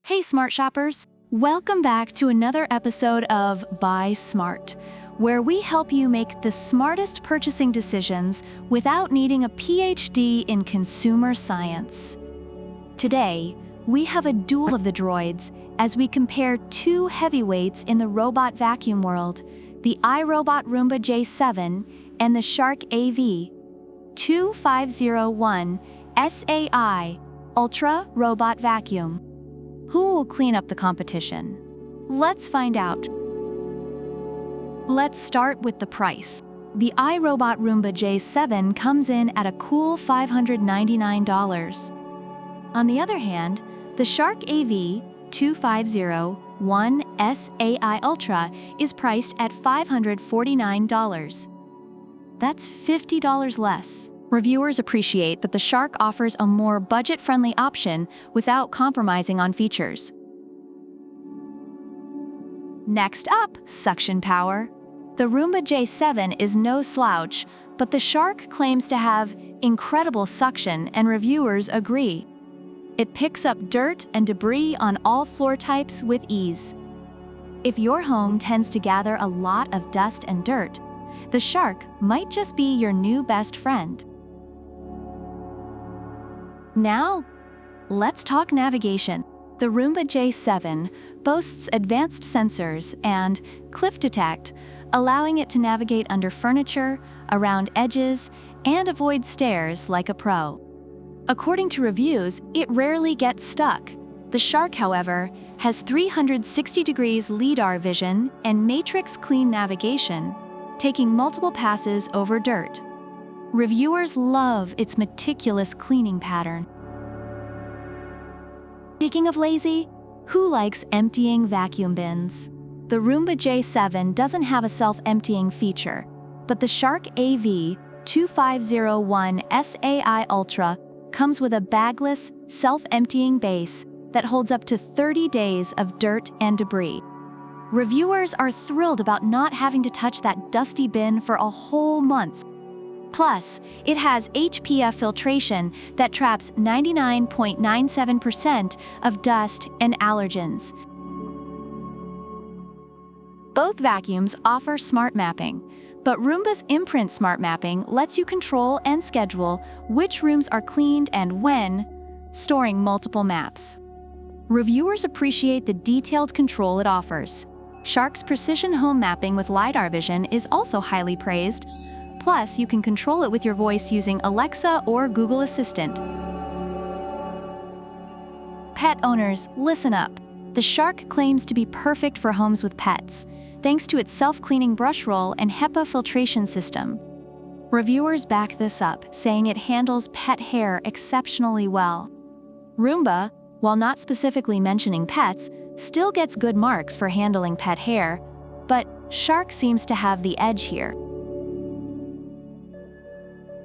Hey smart shoppers! Welcome back to another episode of Buy Smart, where we help you make the smartest purchasing decisions without needing a PhD in consumer science. Today, we have a duel of the droids as we compare two heavyweights in the robot vacuum world, the iRobot Roomba J7 and the Shark AV2501S Ultra Robot Vacuum. Who will clean up the competition? Let's find out. Let's start with the price. The iRobot Roomba J7 comes in at a cool $599. On the other hand, the Shark AV2501S Ultra is priced at $549. That's $50 less. Reviewers appreciate that the Shark offers a more budget-friendly option without compromising on features. Next up, suction power. The Roomba J7 is no slouch, but the Shark claims to have incredible suction, and reviewers agree. It picks up dirt and debris on all floor types with ease. If your home tends to gather a lot of dust and dirt, the Shark might just be your new best friend. Now, let's talk navigation. The Roomba J7 boasts advanced sensors and cliff detect, allowing it to navigate under furniture, around edges, and avoid stairs like a pro. According to reviews, it rarely gets stuck. The Shark, however, has 360 degrees LiDAR vision and matrix clean navigation, taking multiple passes over dirt. Reviewers love its meticulous cleaning pattern. Speaking of lazy, who likes emptying vacuum bins? The Roomba J7 doesn't have a self-emptying feature, but the Shark AV2501S Ultra comes with a bagless, self-emptying base that holds up to 30 days of dirt and debris. Reviewers are thrilled about not having to touch that dusty bin for a whole month. Plus, it has HEPA filtration that traps 99.97% of dust and allergens. Both vacuums offer smart mapping, but Roomba's Imprint Smart Mapping lets you control and schedule which rooms are cleaned and when, storing multiple maps. Reviewers appreciate the detailed control it offers. Shark's precision home mapping with LiDAR vision is also highly praised. Plus, you can control it with your voice using Alexa or Google Assistant. Pet owners, listen up. The Shark claims to be perfect for homes with pets, thanks to its self-cleaning brush roll and HEPA filtration system. Reviewers back this up, saying it handles pet hair exceptionally well. Roomba, while not specifically mentioning pets, still gets good marks for handling pet hair, but Shark seems to have the edge here.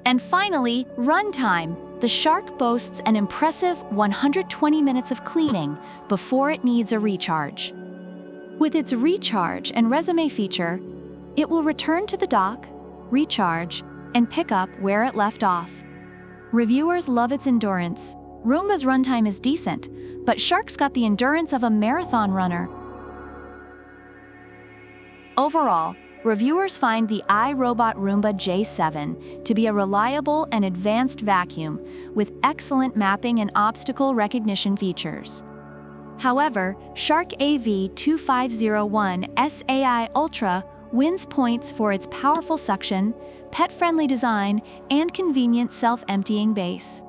And finally, runtime. The Shark boasts an impressive 120 minutes of cleaning before it needs a recharge. With its recharge and resume feature, it will return to the dock, recharge, and pick up where it left off. Reviewers love its endurance. Roomba's runtime is decent, but Shark's got the endurance of a marathon runner. Overall, reviewers find the iRobot Roomba J7 to be a reliable and advanced vacuum with excellent mapping and obstacle recognition features. However, Shark AV2501S Ultra wins points for its powerful suction, pet-friendly design, and convenient self-emptying base.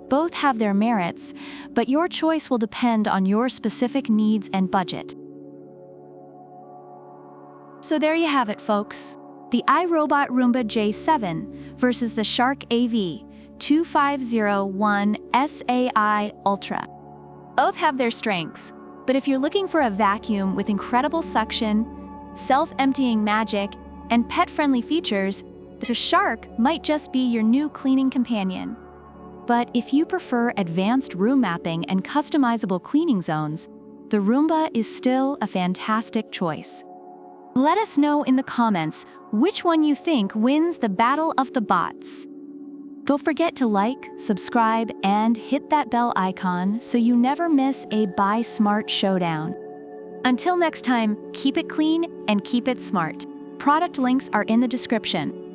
Both have their merits, but your choice will depend on your specific needs and budget. So there you have it, folks. The iRobot Roomba J7 versus the Shark AV2501S Ultra. Both have their strengths, but if you're looking for a vacuum with incredible suction, self-emptying magic, and pet-friendly features, the Shark might just be your new cleaning companion. But if you prefer advanced room mapping and customizable cleaning zones, the Roomba is still a fantastic choice. Let us know in the comments which one you think wins the battle of the bots. Don't forget to like, subscribe, and hit that bell icon so you never miss a Buy Smart showdown. Until next time, keep it clean and keep it smart. Product links are in the description.